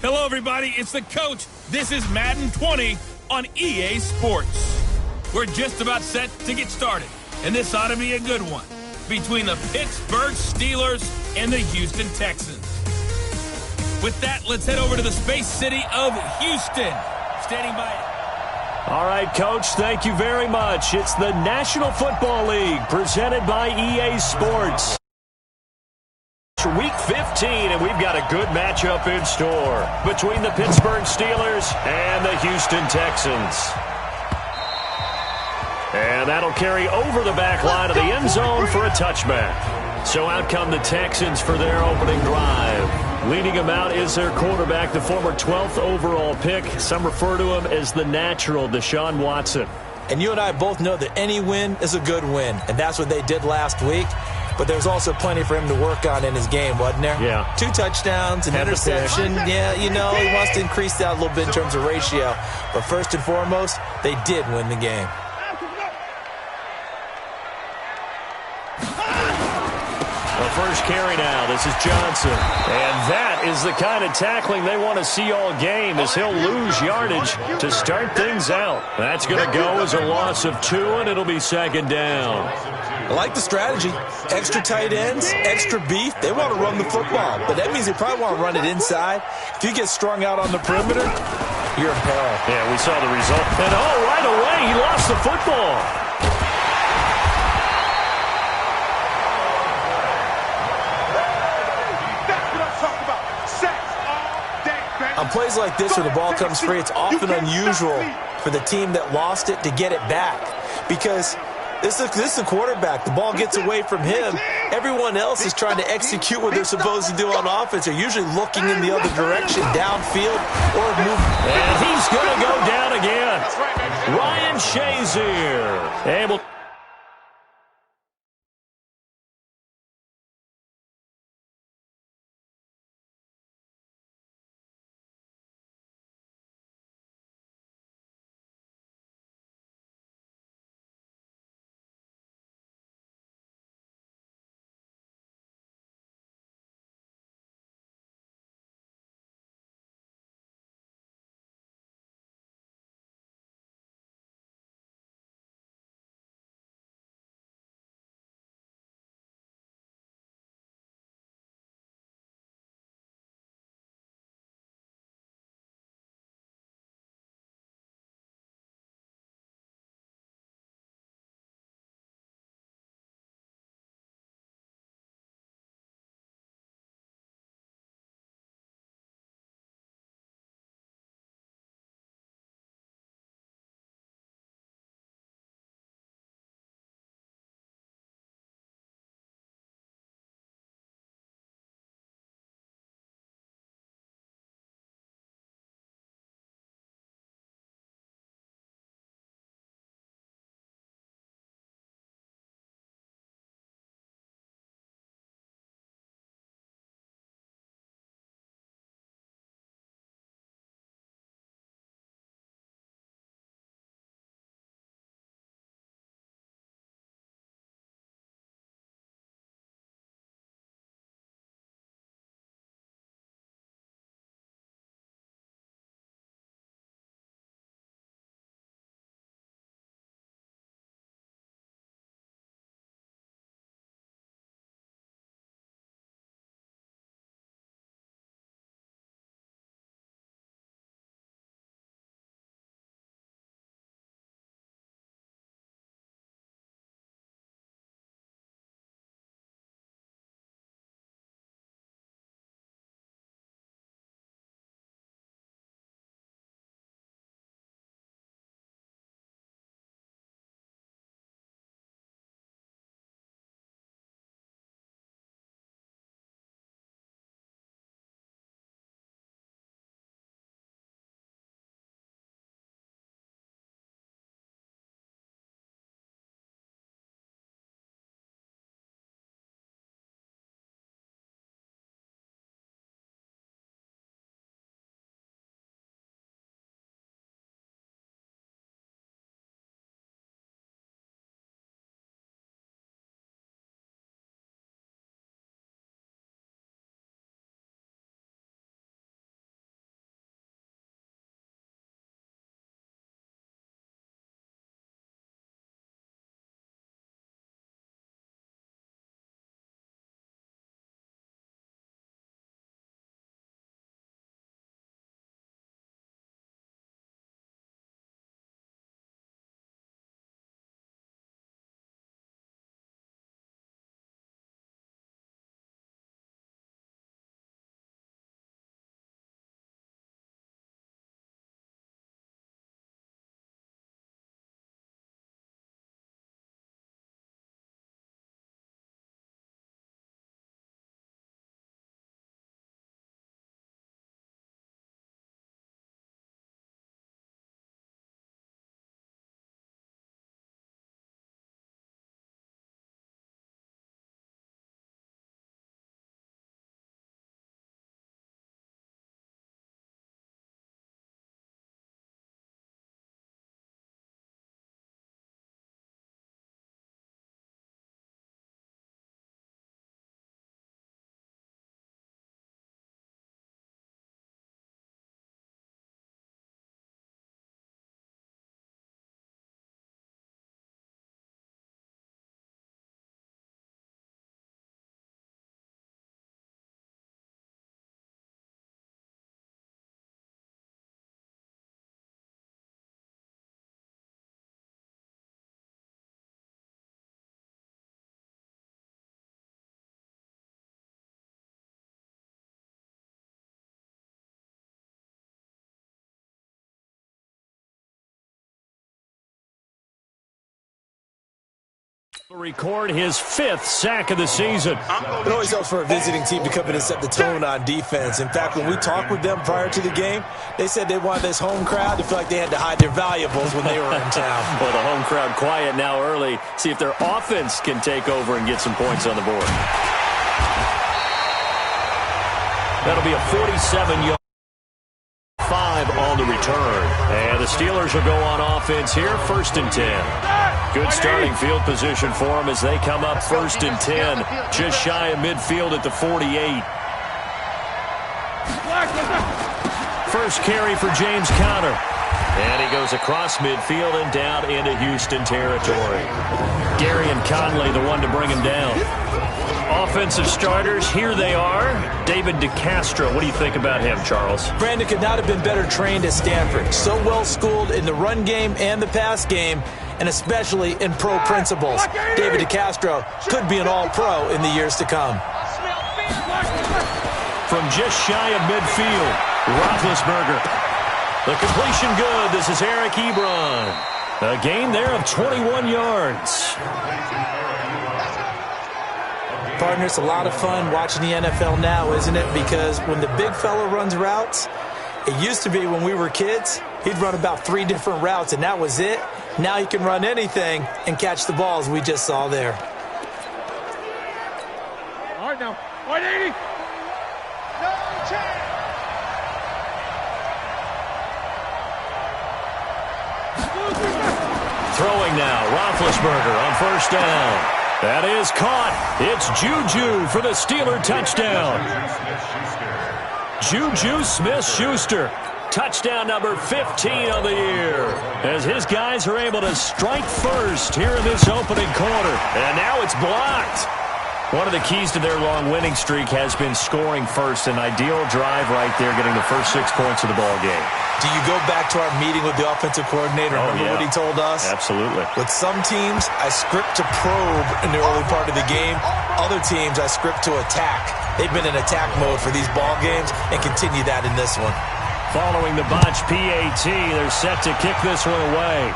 Hello, everybody. It's the coach. This is Madden 20 on EA Sports. We're just about set to get started, and this ought to be a good one between the Pittsburgh Steelers and the Houston Texans. With that, let's head over to the space city of Houston. Standing by. All right, Coach, thank you very much. It's the National Football League presented by EA Sports. Week 15, and we've got a good matchup in store between the Pittsburgh Steelers and the Houston Texans. And that'll carry over the back line of the end zone for a touchback. So out come the Texans for their opening drive. Leading them out is their quarterback, the former 12th overall pick. Some refer to him as the natural, Deshaun Watson. And you and I both know that any win is a good win, and that's what they did last week. But there's also plenty for him to work on in his game, wasn't there? Yeah. 2 touchdowns, an interception. Yeah, you know, he wants to increase that a little bit in terms of ratio. But first and foremost, they did win the game. The first carry now. This is Johnson. And that is the kind of tackling they want to see all game, as he'll lose yardage to start things out. That's going to go as a loss of 2, and it'll be second down. I like the strategy. Extra tight ends, extra beef. They want to run the football, but that means they probably want to run it inside. If you get strung out on the perimeter, you're in peril. Yeah, we saw the result. And right away, he lost the football. On plays like this where the ball comes free, it's often unusual for the team that lost it to get it back, because this is the quarterback. The ball gets away from him. Everyone else is trying to execute what they're supposed to do on offense. They're usually looking in the other direction, downfield, or moving. And he's going to go down again. Ryan Shazier able Record his 5th sack of the season. It always helps for a visiting team to come in and set the tone on defense. In fact, when we talked with them prior to the game, they said they wanted this home crowd to feel like they had to hide their valuables when they were in town. Well, the home crowd quiet now early. See if their offense can take over and get some points on the board. That'll be a 47-yard. 5 on the return. And the Steelers will go on offense here, 1st and 10. Good starting field position for them as they come up 1st and 10. Just shy of midfield at the 48. First carry for James Conner. And he goes across midfield and down into Houston territory. Gary and Conley, the one to bring him down. Offensive starters, here they are. David DeCastro, what do you think about him, Charles? Brandon could not have been better trained at Stanford. So well schooled in the run game and the pass game, and especially in pro principles. David DeCastro could be an all-pro in the years to come. From just shy of midfield, Roethlisberger. The completion good. This is Eric Ebron. A gain there of 21 yards. Partner, it's a lot of fun watching the NFL now, isn't it? Because when the big fella runs routes, it used to be when we were kids, he'd run about 3 different routes, and that was it. Now he can run anything and catch the balls we just saw there. All right, now, 180. No chance. Throwing now, Roethlisberger on 1st down. That is caught. It's Juju for the Steeler touchdown. Juju Smith-Schuster. Touchdown number 15 on the year. As his guys are able to strike first here in this opening quarter. And now it's blocked. One of the keys to their long winning streak has been scoring first. An ideal drive right there, getting the first 6 points of the ball game. Do you go back to our meeting with the offensive coordinator? Remember what he told us? Absolutely. With some teams, I script to probe in the early part of the game. Other teams, I script to attack. They've been in attack mode for these ball games and continue that in this one. Following the botch PAT, they're set to kick this one away.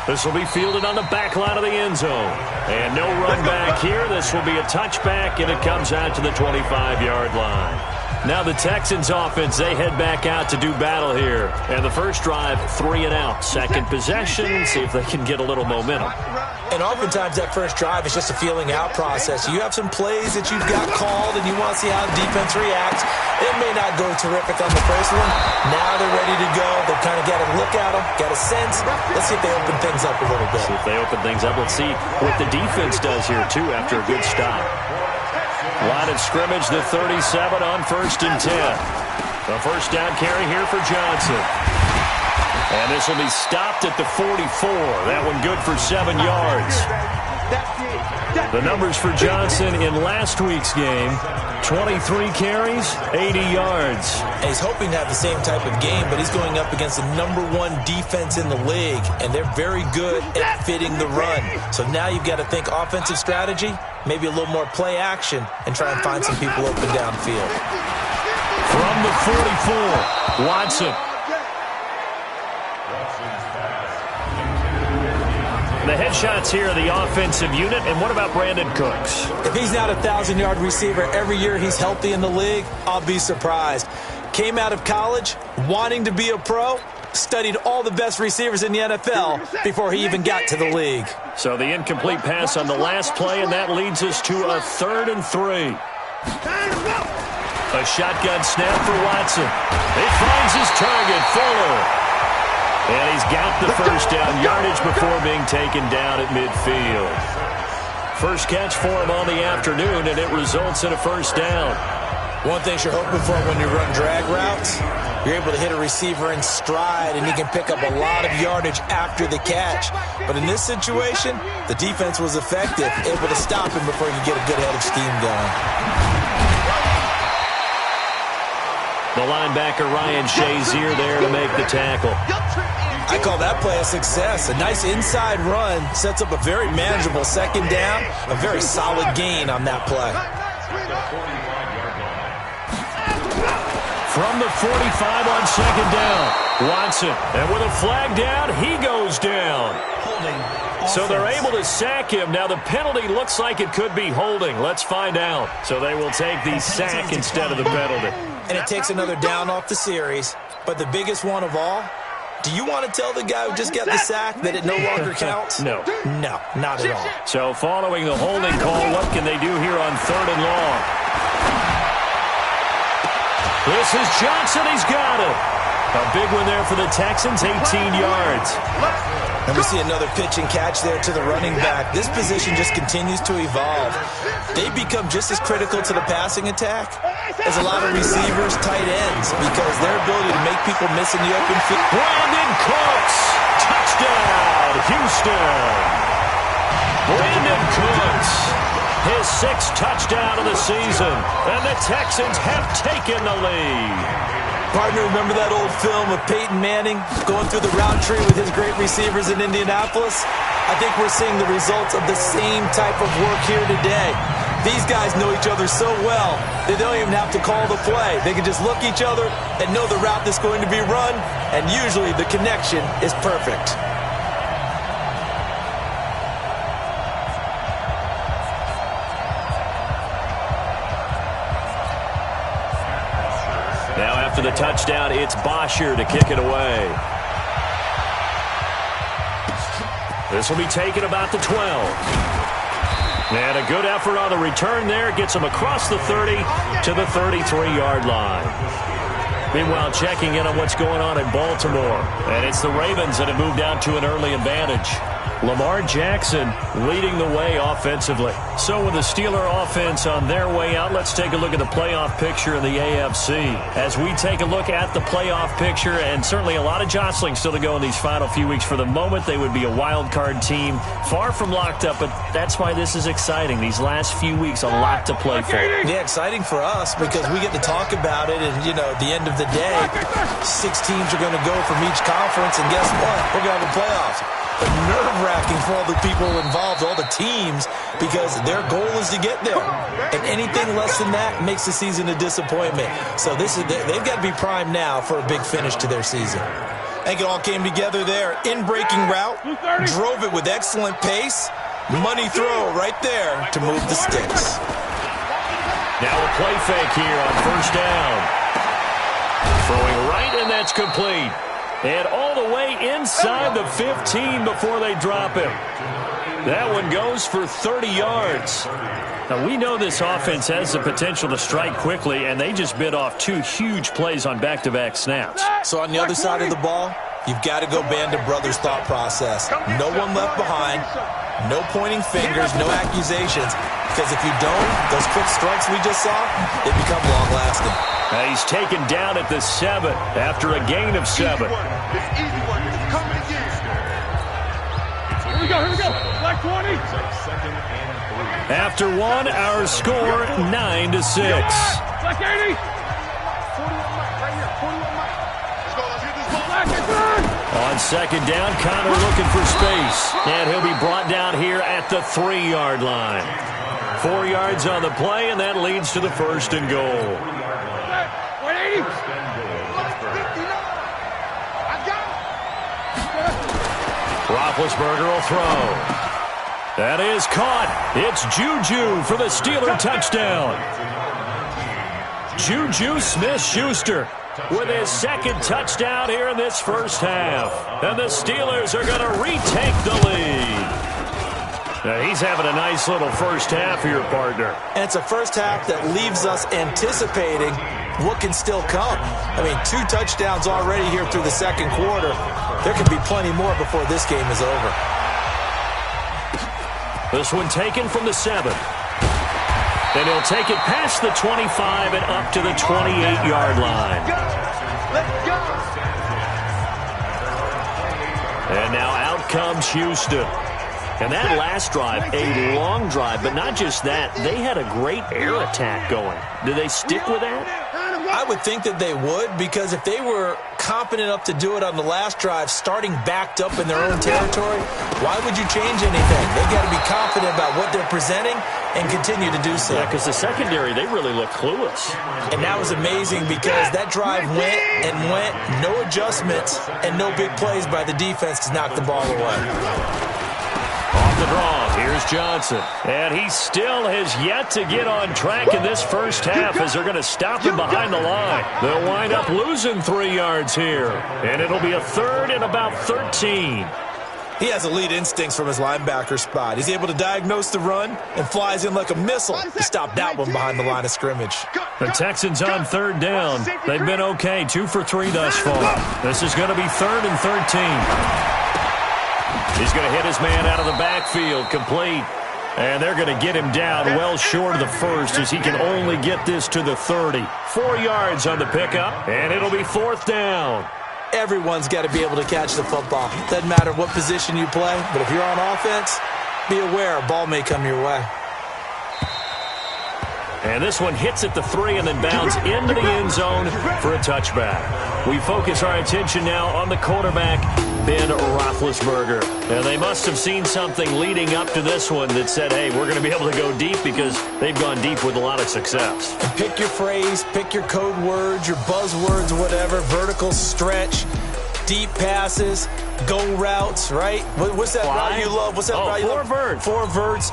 This will be fielded on the back line of the end zone. And no run back here. This will be a touchback, and it comes out to the 25-yard line. Now the Texans offense, they head back out to do battle here. And the first drive, 3 and out. Second possession, see if they can get a little momentum. And oftentimes that first drive is just a feeling out process. You have some plays that you've got called and you want to see how the defense reacts. It may not go terrific on the first one. Now they're ready to go. They've kind of got a look at them, got a sense. Let's see if they open things up a little bit. See if they open things up. Let's see what the defense does here, too, after a good stop. Line of scrimmage, the 37 on 1st and 10. The first down carry here for Johnson. And this will be stopped at the 44. That one good for 7 yards. The numbers for Johnson in last week's game, 23 carries, 80 yards. And he's hoping to have the same type of game, but he's going up against the #1 defense in the league, and they're very good at fitting the run. So now you've got to think offensive strategy, maybe a little more play action, and try and find some people open downfield. From the 44, Watson. The headshots here are the offensive unit. And what about Brandon Cooks? If he's not a 1,000-yard receiver every year he's healthy in the league, I'll be surprised. Came out of college wanting to be a pro, studied all the best receivers in the NFL before he even got to the league. So the incomplete pass on the last play, and that leads us to a 3rd and 3. A shotgun snap for Watson. He finds his target, Fuller. And he's got the first down, yardage before being taken down at midfield. First catch for him on the afternoon, and it results in a first down. One thing you're hoping for when you run drag routes, you're able to hit a receiver in stride, and he can pick up a lot of yardage after the catch. But in this situation, the defense was effective, able to stop him before he could get a good head of steam going. The linebacker, Ryan Shazier, there to make the tackle. I call that play a success. A nice inside run sets up a very manageable second down, a very solid gain on that play. From the 45 on second down, Watson. And with a flag down, he goes down. Holding offense. So they're able to sack him. Now the penalty looks like it could be holding. Let's find out. So they will take the sack instead of the penalty. And it takes another down off the series. But the biggest one of all, do you want to tell the guy who just got the sack that it no longer counts? No. No, not at all. So following the holding call, what can they do here on 3rd and long? This is Johnson. He's got it. A big one there for the Texans, 18 yards. And we see another pitch and catch there to the running back. This position just continues to evolve. They become just as critical to the passing attack as a lot of receivers, tight ends, because their ability to make people miss in the open field. Brandon Cooks, touchdown, Houston. Brandon Cooks, his 6th touchdown of the season, and the Texans have taken the lead. Partner, remember that old film of Peyton Manning going through the route tree with his great receivers in Indianapolis? I think we're seeing the results of the same type of work here today. These guys know each other so well that they don't even have to call the play. They can just look each other and know the route that's going to be run, and usually the connection is perfect. Now after the touchdown, it's Bosher to kick it away. This will be taken about the 12. And a good effort on the return there. Gets him across the 30 to the 33-yard line. Meanwhile, checking in on what's going on in Baltimore. And it's the Ravens that have moved out to an early advantage. Lamar Jackson leading the way offensively. So with the Steeler offense on their way out, let's take a look at the playoff picture in the AFC. As we take a look at the playoff picture, and certainly a lot of jostling still to go in these final few weeks. For the moment, they would be a wild card team, far from locked up, but that's why this is exciting. These last few weeks, a lot to play for. Yeah, exciting for us because we get to talk about it, and, you know, at the end of the day, 6 teams are going to go from each conference, and guess what? We're going to have a playoffs. Nerve-wracking for all the people involved, all the teams, because their goal is to get there. And anything less than that makes the season a disappointment. So they've got to be primed now for a big finish to their season. I think it all came together there. In-breaking route, drove it with excellent pace. Money throw right there to move the sticks. Now a play fake here on 1st down. Throwing right, and that's complete. And all the way inside the 15 before they drop him. That one goes for 30 yards. Now, we know this offense has the potential to strike quickly, and they just bit off 2 huge plays on back-to-back snaps. So on the other side of the ball, you've got to go band of brothers thought process. No one left behind, no pointing fingers, no accusations. Because if you don't, those quick strikes we just saw, they become long-lasting. He's taken down at the 7 after a gain of 7. This easy one is coming again. Here we go, here we go. Black 20. After 1, our score 9-6. Black 80. 41 Mike, right here. 41 Mike. Let's go, let's get this ball. Black and turn. On 2nd down, Connor looking for space. And he'll be brought down here at the 3-yard line. 4 yards on the play, and that leads to the 1st and goal. 180. Roethlisberger will throw. That is caught. It's Juju for the Steeler touchdown. Juju Smith-Schuster with his 2nd touchdown here in this first half. And the Steelers are going to retake the lead. Now, he's having a nice little first half here, partner. And it's a first half that leaves us anticipating what can still come. I mean, 2 touchdowns already here through the 2nd quarter. There could be plenty more before this game is over. This one taken from the 7. And he'll take it past the 25 and up to the 28-yard line. Let's go. And now out comes Houston. And that last drive, a long drive, but not just that, they had a great air attack going. Do they stick with that? I would think that they would, because if they were competent enough to do it on the last drive, starting backed up in their own territory, why would you change anything? They've got to be confident about what they're presenting and continue to do so. Yeah, because the secondary, they really look clueless. And that was amazing because that drive went and went, no adjustments, and no big plays by the defense to knock the ball away. the draw. Here's Johnson. And he still has yet to get on track in this first half as they're going to stop him behind the line. They'll wind up losing 3 yards here. And it'll be a third and about 13. He has elite instincts from his linebacker spot. He's able to diagnose the run and flies in like a missile to stop that one behind the line of scrimmage. The Texans on third down. They've been okay, 2 for 3 thus far. This is going to be third and 13. He's going to hit his man out of the backfield, complete. And they're going to get him down well short of the first as he can only get this to the 30. 4 yards on the pickup, and it'll be fourth down. Everyone's got to be able to catch the football. Doesn't matter what position you play, but if you're on offense, be aware a ball may come your way. And this one hits at the 3 and then bounds into the end zone for a touchback. We focus our attention now on the quarterback, Ben Roethlisberger. And they must have seen something leading up to this one that said, hey, we're going to be able to go deep because they've gone deep with a lot of success. And pick your phrase, pick your code words, your buzzwords, whatever, vertical stretch, deep passes, go routes, right? What's that route you love? What's that route you love? 4 verts. 4 verts.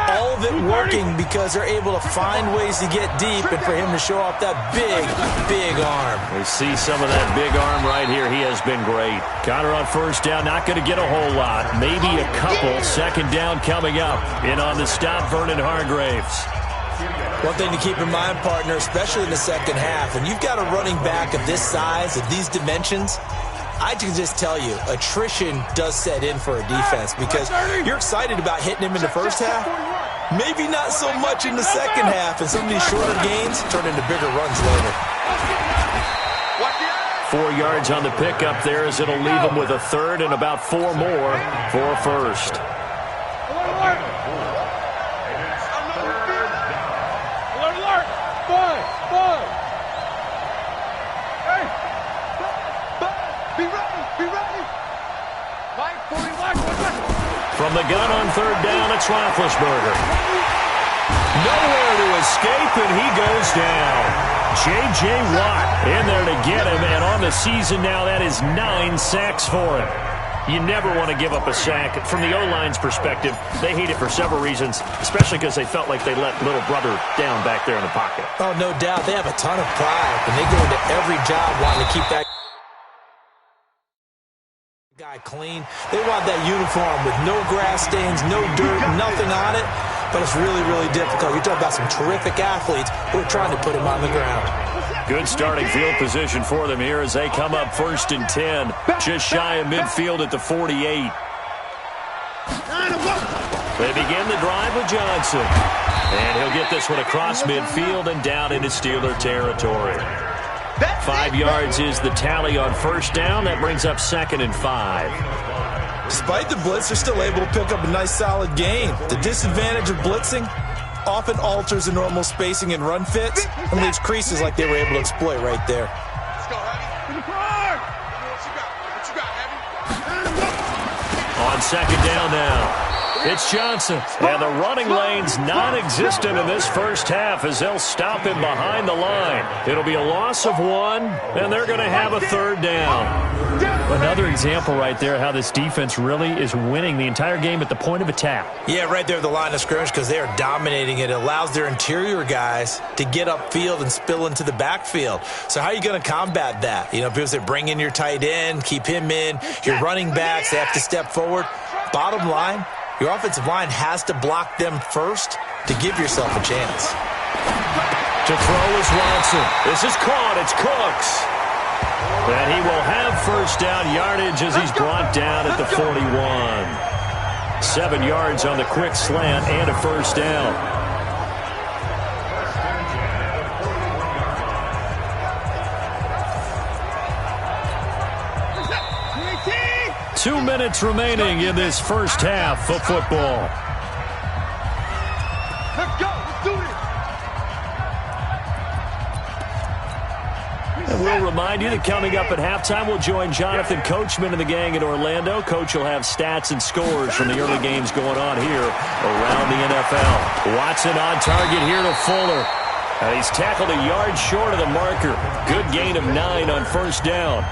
All of it working because they're able to find ways to get deep and for him to show off that big, big arm. We see some of that big arm right here. He has been great. Connor on first down, not going to get a whole lot. Maybe a couple. Second down coming up. In on the stop, Vernon Hargraves. One thing to keep in mind, partner, especially in the second half, when you've got a running back of this size, of these dimensions, I can just tell you, attrition does set in for a defense because you're excited about hitting him in the first half. Maybe not so much in the second half, and some of these shorter gains turn into bigger runs later. 4 yards on the pickup there as it'll leave him with a third and about 4 more for a first. From the gun on third down, it's Roethlisberger. Nowhere to escape, and he goes down. J.J. Watt in there to get him, and on the season now, that is 9 sacks for him. You never want to give up a sack. From the O-line's perspective, they hate it for several reasons, especially because they felt like they let little brother down back there in the pocket. Oh, no doubt. They have a ton of pride, and they go into every job wanting to keep that guy clean. They want that uniform with no grass stains, no dirt, nothing on it. But it's really, really difficult. You're talking about some terrific athletes who are trying to put him on the ground. Good starting field position for them here as they come up first and 10. Just shy of midfield at the 48. They begin the drive with Johnson. And he'll get this one across midfield and down into Steeler territory. 5 yards is the tally on first down. That brings up second and 5. Despite the blitz, they're still able to pick up a nice solid gain. The disadvantage of blitzing often alters the normal spacing and run fits and leaves creases like they were able to exploit right there. On second down now. It's Johnson, and the running lane's non-existent in this first half as they'll stop him behind the line. It'll be a loss of 1, and they're going to have a third down. Another example right there how this defense really is winning the entire game at the point of attack. Yeah, right there at the line of scrimmage because they are dominating it. It allows their interior guys to get upfield and spill into the backfield. So how are you going to combat that? You know, people say bring in your tight end, keep him in. Your running backs, they have to step forward. Bottom line, your offensive line has to block them first to give yourself a chance. To throw is Watson. This is caught. It's Cooks. And he will have first down yardage as he's brought down at the 41. 7 yards on the quick slant and a first down. Two minutes remaining in this first half of football. Let's go. Let's do this. And we'll remind you that coming up at halftime, we'll join Jonathan Coachman and the gang in Orlando. Coach will have stats and scores from the early games going on here around the NFL. Watson on target here to Fuller. And he's tackled a yard short of the marker. Good gain of 9 on first down.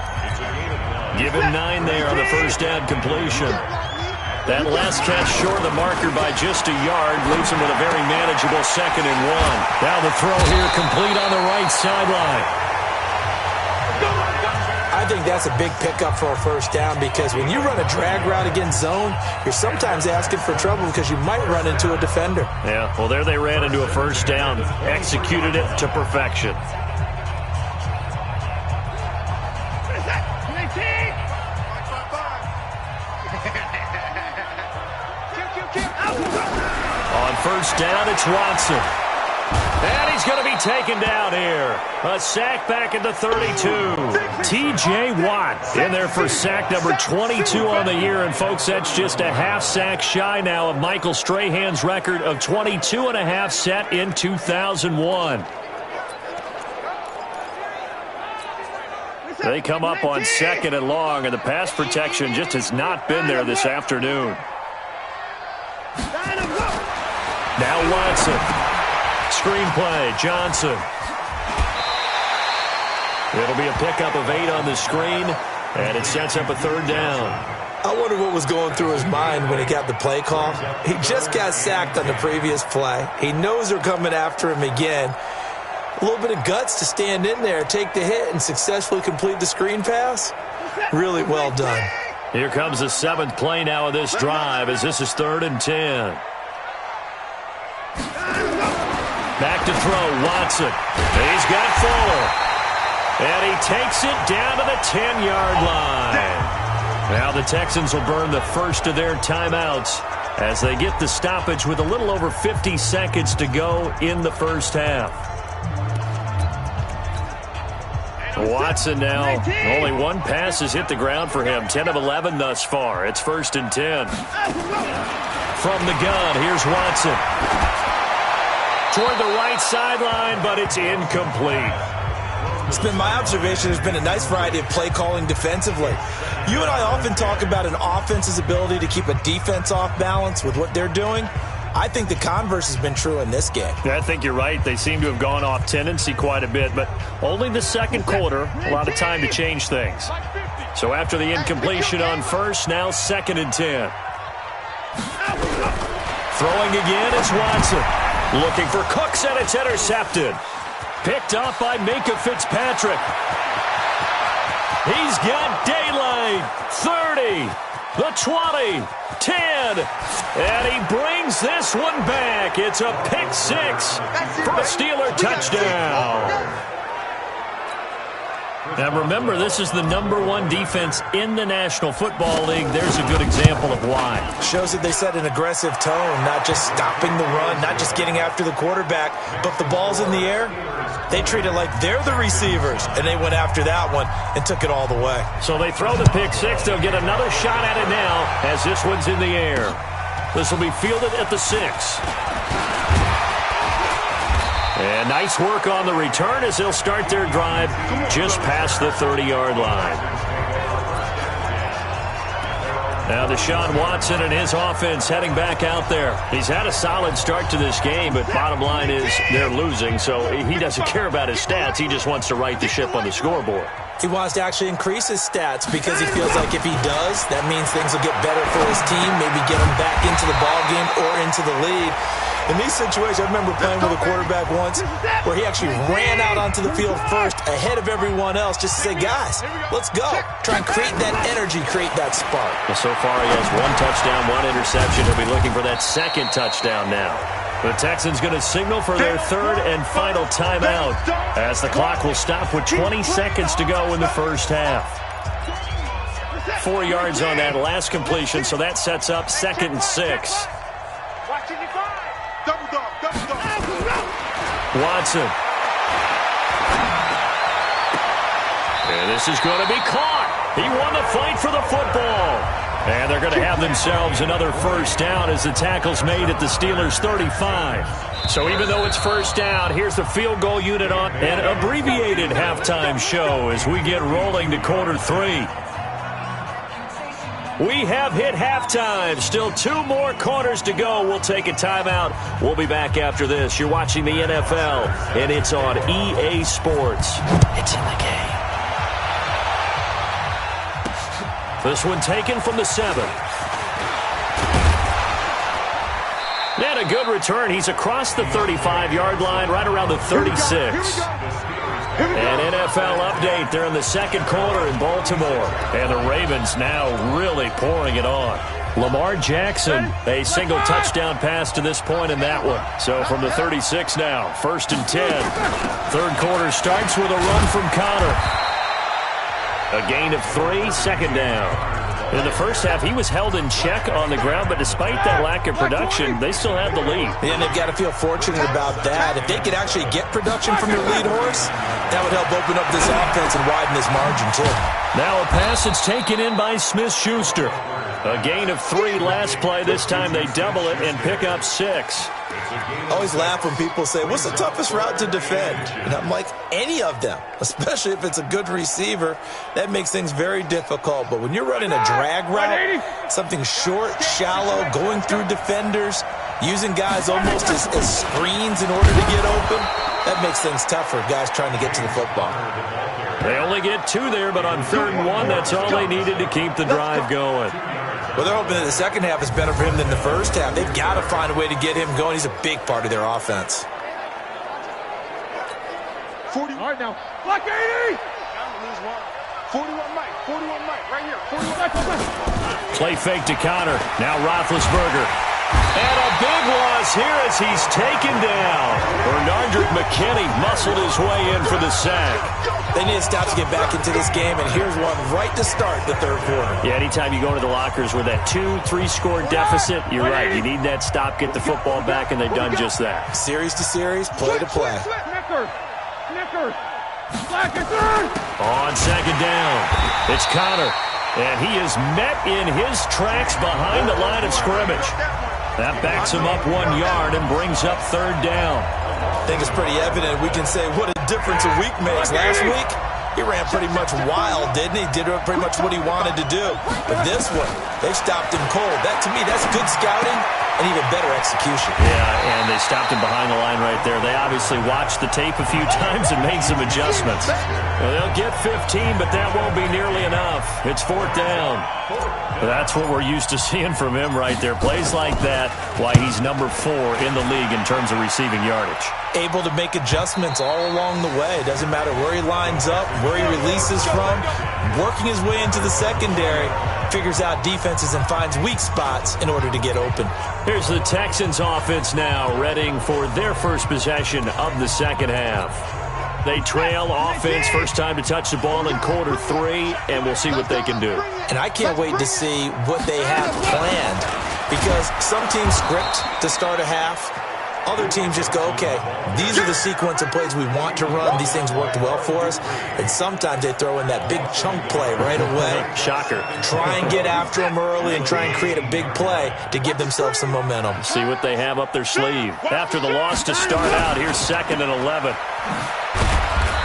Give him 9 there on the first down completion. That last catch short of the marker by just a yard leaves him with a very manageable 2nd and 1. Now the throw here complete on the right sideline. I think that's a big pickup for a first down because when you run a drag route against zone, you're sometimes asking for trouble because you might run into a defender. Yeah, well, there they ran into a first down. Executed it to perfection. On first down, it's Watson. And he's going to be taken down here. A sack back at the 32. T.J. Watt in there for sack number 22 on the year. And, folks, that's just a half sack shy now of Michael Strahan's record of 22 and a half set in 2001. They come up on 2nd and long, and the pass protection just has not been there this afternoon. Now Watson. Screenplay, Johnson. It'll be a pickup of 8 on the screen, and it sets up a 3rd down. I wonder what was going through his mind when he got the play call. He just got sacked on the previous play. He knows they're coming after him again. A little bit of guts to stand in there, take the hit, and successfully complete the screen pass. Really well done. Here comes the 7th play now of this drive as this is 3rd and 10. Back to throw, Watson. He's got Fuller. And he takes it down to the 10-yard line. Now the Texans will burn the first of their timeouts as they get the stoppage with a little over 50 seconds to go in the first half. Watson now, only one pass has hit the ground for him. 10 of 11 thus far. It's 1st and 10. From the gun, here's Watson. Toward the right sideline, but it's incomplete. It's been my observation there's been a nice variety of play calling defensively. You and I often talk about an offense's ability to keep a defense off balance with what they're doing. I think the converse has been true in this game. Yeah, I think you're right. They seem to have gone off tendency quite a bit, but only the 2nd quarter, a lot of time to change things. So after the incompletion on first, now 2nd and 10. Throwing again is Watson. Looking for Cooks, and it's intercepted. Picked off by Minkah Fitzpatrick. He's got daylight. 30, the 20, 10, and he brings this one back. It's a pick 6 for a Steeler touchdown. Now remember, this is the #1 defense in the National Football League. There's a good example of why. Shows that they set an aggressive tone, not just stopping the run, not just getting after the quarterback, but if the ball's in the air, they treat it like they're the receivers, and they went after that one and took it all the way. So they throw the pick 6. They'll get another shot at it now as this one's in the air. This will be fielded at the 6. And nice work on the return as they'll start their drive just past the 30-yard line. Now Deshaun Watson and his offense heading back out there. He's had a solid start to this game, but bottom line is they're losing, so he doesn't care about his stats. He just wants to right the ship on the scoreboard. He wants to actually increase his stats because he feels like if he does, that means things will get better for his team, maybe get him back into the ballgame or into the lead. In these situations, I remember playing with a quarterback once where he actually ran out onto the field first ahead of everyone else just to say, guys, let's go. Try and create that energy, create that spark. Well, so far he has 1 touchdown, 1 interception. He'll be looking for that 2nd touchdown now. The Texans going to signal for their 3rd and final timeout as the clock will stop with 20 seconds to go in the first half. 4 yards on that last completion, so that sets up 2nd and 6. Watson. And this is going to be caught. He won the fight for the football. And they're going to have themselves another first down as the tackle's made at the Steelers' 35. So even though it's first down, here's the field goal unit on an abbreviated halftime show as we get rolling to quarter 3. We have hit halftime. Still 2 more quarters to go. We'll take a timeout. We'll be back after this. You're watching the NFL, and it's on EA Sports. It's in the game. This one taken from the 7. And a good return. He's across the 35-yard line, right around the 36. An NFL update. They're in the second quarter in Baltimore. And the Ravens now really pouring it on. Lamar Jackson, a single touchdown pass to this point in that one. So from the 36 now, 1st and 10. Third quarter starts with a run from Connor. A gain of 3, second down. In the first half, he was held in check on the ground, but despite that lack of production, they still had the lead. And they've got to feel fortunate about that. If they could actually get production from their lead horse, that would help open up this offense and widen this margin, too. Now a pass that's taken in by Smith-Schuster. A gain of 3 last play. This time they double it and pick up 6. I always laugh when people say, what's the toughest route to defend? And I'm like, any of them, especially if it's a good receiver. That makes things very difficult. But when you're running a drag route, something short, shallow, going through defenders, using guys almost as screens in order to get open, that makes things tough for guys trying to get to the football. They only get 2 there, but on 3rd and 1, that's all they needed to keep the drive going. Well, they're hoping that the second half is better for him than the first half. They've got to find a way to get him going. He's a big part of their offense. 40. All right, now. Block 80! 41 Mike. 41 Mike. Right here. 41 Mike. Play fake to Connor. Now Roethlisberger. And a big loss here as he's taken down. Bernardrick McKinney muscled his way in for the sack. They need to stop to get back into this game, and here's one right to start the third quarter. Yeah, anytime you go into the lockers with that 2-3 score deficit, you're right. You need that stop, get the football back, and they've done just that. Series to series, play to play. On second down, it's Connor, and he is met in his tracks behind the line of scrimmage. That backs him up 1 yard and brings up 3rd down. I think it's pretty evident. We can say what a difference a week makes. Last week, he ran pretty much wild, didn't he? Did pretty much what he wanted to do. But this one, they stopped him cold. That, to me, that's good scouting and even better execution. Yeah, and they stopped him behind the line right there. They obviously watched the tape a few times and made some adjustments. Well, they'll get 15, but that won't be nearly enough. It's 4th down. That's what we're used to seeing from him right there. Plays like that, why he's number 4 in the league in terms of receiving yardage. Able to make adjustments all along the way. Doesn't matter where he lines up, where he releases from. Working his way into the secondary, figures out defenses and finds weak spots in order to get open. Here's the Texans offense now, readying for their first possession of the second half. They trail offense, first time to touch the ball in quarter 3, and we'll see what they can do. And I can't wait to see what they have planned, because some teams script to start a half. Other teams just go, okay, these are the sequence of plays we want to run. These things worked well for us. And sometimes they throw in that big chunk play right away. Shocker. Try and get after them early and try and create a big play to give themselves some momentum. See what they have up their sleeve. After the loss to start out, here's 2nd and 11.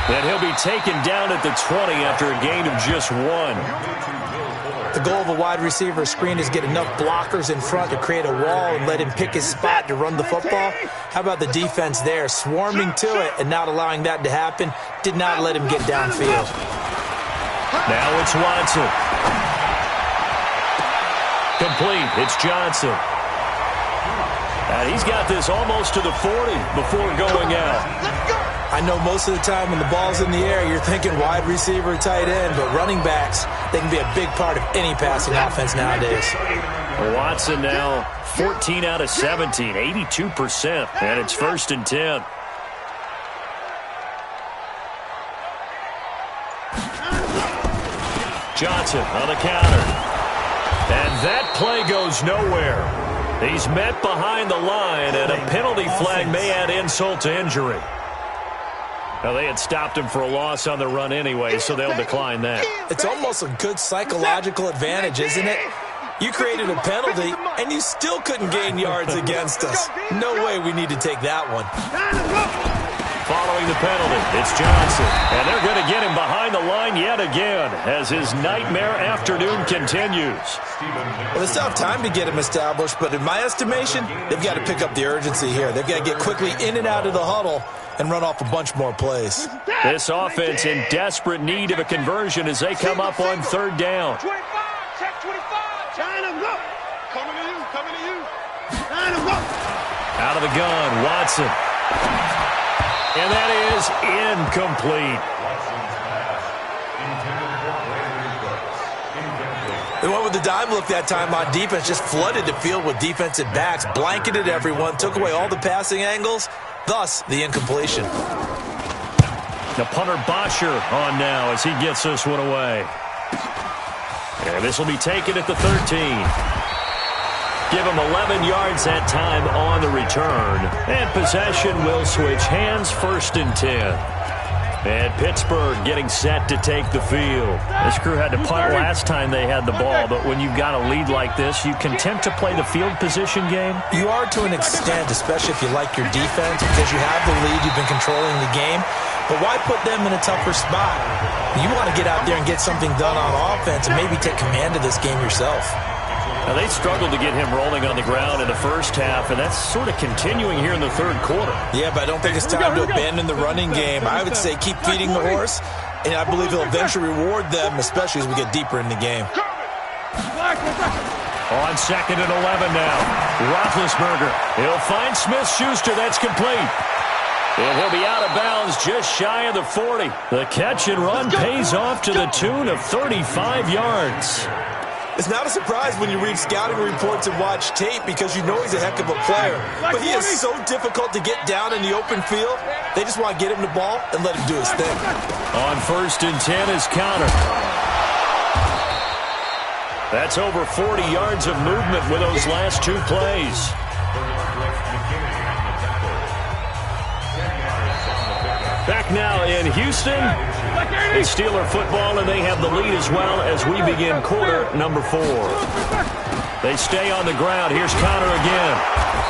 And he'll be taken down at the 20 after a gain of just 1. The goal of a wide receiver screen is get enough blockers in front to create a wall and let him pick his spot to run the football. How about the defense there, swarming to it and not allowing that to happen? Did not let him get downfield. Now it's Watson. Complete. It's Johnson. And he's got this almost to the 40 before going out. I know most of the time when the ball's in the air, you're thinking wide receiver, tight end, but running backs, they can be a big part of any passing offense nowadays. Watson now 14 out of 17, 82%, and it's 1st and 10. Johnson on the counter. And that play goes nowhere. He's met behind the line, and a penalty flag may add insult to injury. Now, they had stopped him for a loss on the run anyway, so they'll decline that. It's almost a good psychological advantage, isn't it? You created a penalty, and you still couldn't gain yards against us. No way we need to take that one. Following the penalty, it's Johnson. And they're going to get him behind the line yet again as his nightmare afternoon continues. Well, they still have time to get him established, but in my estimation, they've got to pick up the urgency here. They've got to get quickly in and out of the huddle and run off a bunch more plays. This offense in desperate need of a conversion as they come up on 3rd down. 25, check 25. China, go. Coming to you, coming to you. China, go. Out of the gun, Watson. And that is incomplete. They went with the dime look that time on defense, just flooded the field with defensive backs, blanketed everyone, took away all the passing angles, thus the incompletion. The punter Bosher on now as he gets this one away. And this will be taken at the 13. Give him 11 yards that time on the return. And possession will switch hands, 1st and 10. And Pittsburgh getting set to take the field. This crew had to punt last time they had the ball, but when you've got a lead like this, you content to play the field position game? You are to an extent, especially if you like your defense, because you have the lead, you've been controlling the game. But why put them in a tougher spot? You want to get out there and get something done on offense and maybe take command of this game yourself. Now, they struggled to get him rolling on the ground in the first half, and that's sort of continuing here in the third quarter. Yeah, but I don't think it's time to abandon the running game. I would say keep feeding the horse, and I believe he'll eventually reward them, especially as we get deeper in the game. On 2nd and 11 now. Roethlisberger. He'll find Smith-Schuster. That's complete. And he'll be out of bounds just shy of the 40. The catch and run pays off to the tune of 35 yards. It's not a surprise when you read scouting reports and watch tape because you know he's a heck of a player. But he is so difficult to get down in the open field. They just want to get him the ball and let him do his thing. On 1st and 10 is counter. That's over 40 yards of movement with those last 2 plays. Back now in Houston. It's Steeler football, and they have the lead as well as we begin quarter number 4. They stay on the ground. Here's Connor again.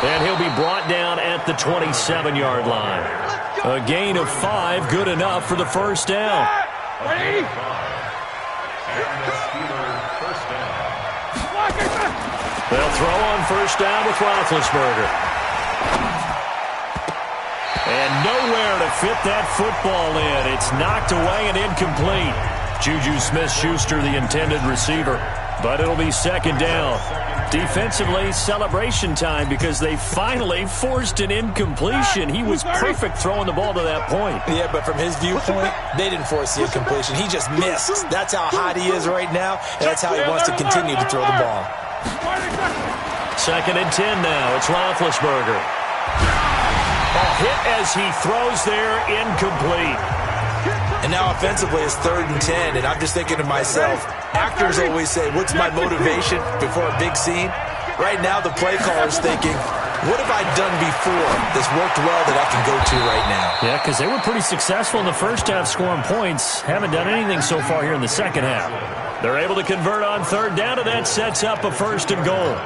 And he'll be brought down at the 27-yard line. A gain of 5, good enough for the first down. They'll throw on first down with Roethlisberger. And nowhere to fit that football in. It's knocked away and incomplete. Juju Smith-Schuster, the intended receiver. But it'll be 2nd down. Defensively, celebration time because they finally forced an incompletion. He was perfect throwing the ball to that point. Yeah, but from his viewpoint, they didn't force the incompletion. He just missed. That's how hot he is right now, and that's how he wants to continue to throw the ball. 2nd and 10 now. It's Roethlisberger. A hit as he throws there, incomplete. And now offensively it's 3rd and 10, and I'm just thinking to myself, actors always say, what's my motivation before a big scene? Right now the play caller's thinking, what have I done before that's worked well that I can go to right now? Yeah, because they were pretty successful in the first half scoring points. Haven't done anything so far here in the second half. They're able to convert on 3rd down, and that sets up a 1st and goal.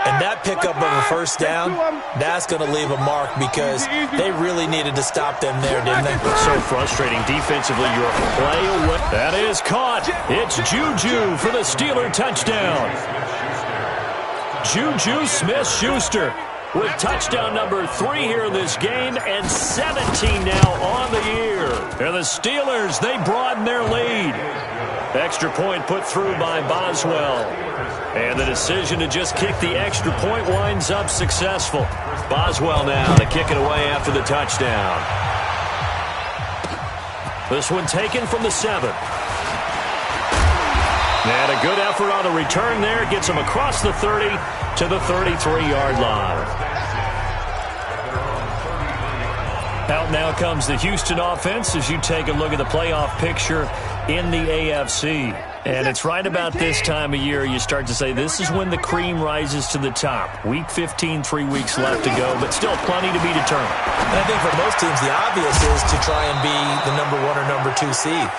And that pickup of a first down, that's going to leave a mark because they really needed to stop them there, didn't they? So frustrating defensively. Your play away. That is caught. It's Juju for the Steeler touchdown. Juju Smith-Schuster with touchdown number 3 here in this game and 17 now on the year. And the Steelers, they broaden their lead. Extra point put through by Boswell. And the decision to just kick the extra point winds up successful. Boswell now to kick it away after the touchdown. This one taken from the 7. And a good effort on the return there. Gets him across the 30 to the 33-yard line. Out now comes the Houston offense as you take a look at the playoff picture in the AFC. And it's right about this time of year you start to say this is when the cream rises to the top. Week 15, 3 weeks left to go, but still plenty to be determined. And I think for most teams, the obvious is to try and be the number 1 or number 2 seed.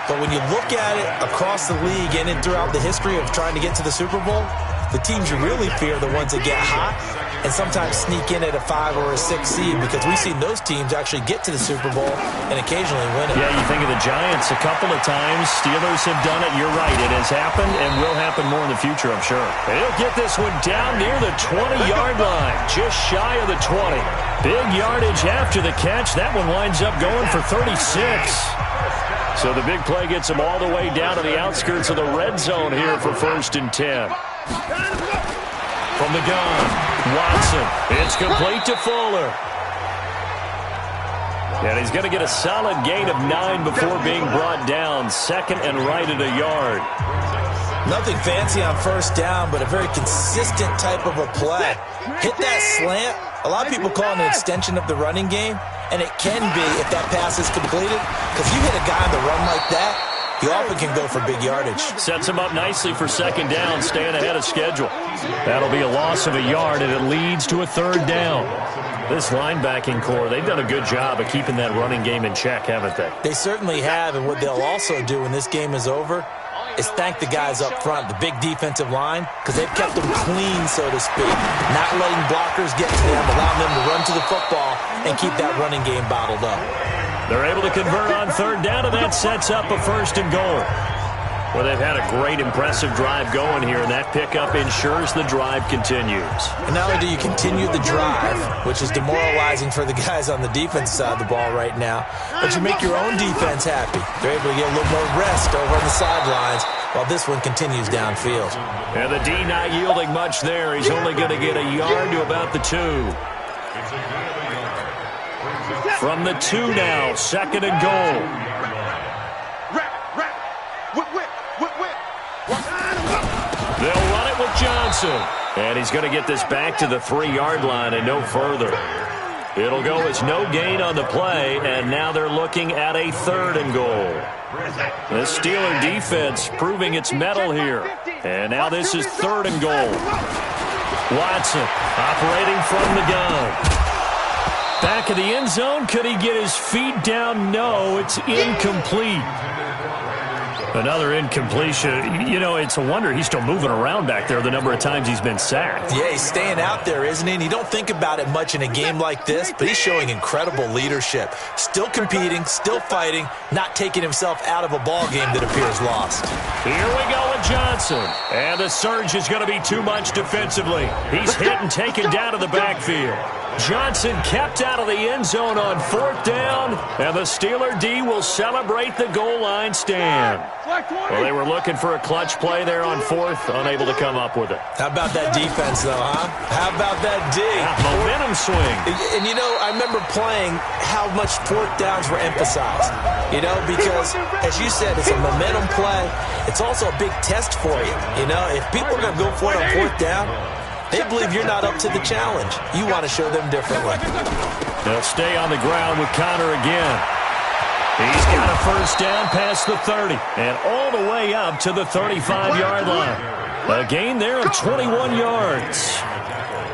But when you look at it across the league and throughout the history of trying to get to the Super Bowl, the teams you really fear are the ones that get hot and sometimes sneak in at a 5 or a 6 seed because we've seen those teams actually get to the Super Bowl and occasionally win it. Yeah, you think of the Giants a couple of times. Steelers have done it. You're right. It has happened and will happen more in the future, I'm sure. And he'll get this one down near the 20-yard line, just shy of the 20. Big yardage after the catch. That one winds up going for 36. So the big play gets him all the way down to the outskirts of the red zone here for 1st and 10. From the gun, Watson. It's complete to Fuller. And he's going to get a solid gain of 9 before being brought down. Second and right at a yard. Nothing fancy on first down, but a very consistent type of a play. Hit that slant. A lot of people call it an extension of the running game, and it can be if that pass is completed, because you hit a guy on the run like that, he often can go for big yardage. Sets him up nicely for second down, staying ahead of schedule. That'll be a loss of a yard, and it leads to a third down. This linebacking core, they've done a good job of keeping that running game in check, haven't they? They certainly have, and what they'll also do when this game is over is thank the guys up front, the big defensive line, because they've kept them clean, so to speak. Not letting blockers get to them, allowing them to run to the football and keep that running game bottled up. They're able to convert on third down, and that sets up a first and goal. Well, they've had a great, impressive drive going here, and that pickup ensures the drive continues. And not only do you continue the drive, which is demoralizing for the guys on the defense side of the ball right now, but you make your own defense happy. They're able to get a little more rest over on the sidelines while this one continues downfield. And the D not yielding much there. He's only going to get a yard to about the 2. From the 2 now, second and goal. They'll run it with Johnson. And he's going to get this back to the 3-yard line and no further. It'll go as no gain on the play, and now they're looking at a third and goal. The Steeler defense proving its mettle here. And now this is third and goal. Watson operating from the gun. Back of the end zone. Could he get his feet down? No, it's incomplete. Another incompletion. You know, it's a wonder he's still moving around back there the number of times he's been sacked. Yeah, he's staying out there, isn't he? And you don't think about it much in a game like this, but he's showing incredible leadership. Still competing, still fighting, not taking himself out of a ball game that appears lost. Here we go with Johnson. And the surge is going to be too much defensively. He's hit and taken down to the backfield. Johnson kept out of the end zone on fourth down, and the Steeler D will celebrate the goal line stand. Well, they were looking for a clutch play there on fourth, unable to come up with it. How about that defense, though, huh? How about that D? Momentum swing. And, you know, I remember playing how much fourth downs were emphasized, you know, because, as you said, it's a momentum play. It's also a big test for you, you know. If people are going to go for it on fourth down, they believe you're not up to the challenge. You want to show them differently. They'll stay on the ground with Connor again. He's got a first down past the 30 and all the way up to the 35-yard line. A gain there of 21 yards.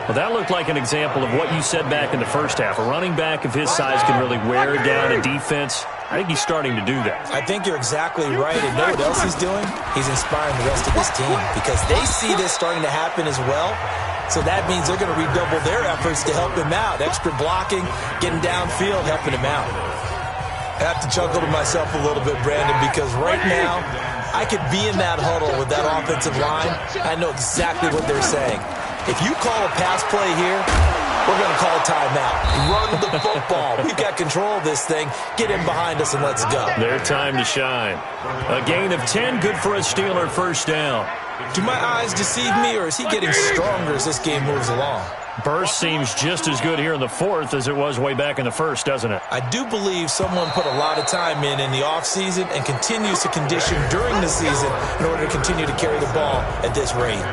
Well, that looked like an example of what you said back in the first half. A running back of his size can really wear down a defense. I think he's starting to do that. I think you're exactly right. And know what else he's doing? He's inspiring the rest of his team because they see this starting to happen as well. So that means they're going to redouble their efforts to help him out. Extra blocking, getting downfield, helping him out. I have to chuckle to myself a little bit, Brandon, because right now I could be in that huddle with that offensive line. I know exactly what they're saying. If you call a pass play here, we're going to call a timeout. Run the football. We've got control of this thing. Get in behind us and let's go. Their time to shine. A gain of 10, good for a Steeler first down. Do my eyes deceive me, or is he getting stronger as this game moves along? Burst seems just as good here in the fourth as it was way back in the first, doesn't it? I do believe someone put a lot of time in the offseason and continues to condition during the season in order to continue to carry the ball at this rate.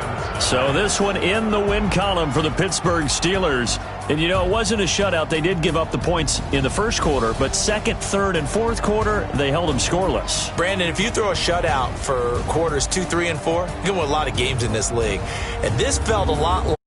So this one in the win column for the Pittsburgh Steelers. And, you know, it wasn't a shutout. They did give up the points in the first quarter, but second, third, and fourth quarter, they held them scoreless. Brandon, if you throw a shutout for quarters 2, 3, and 4, you're going to win a lot of games in this league. And this felt a lot like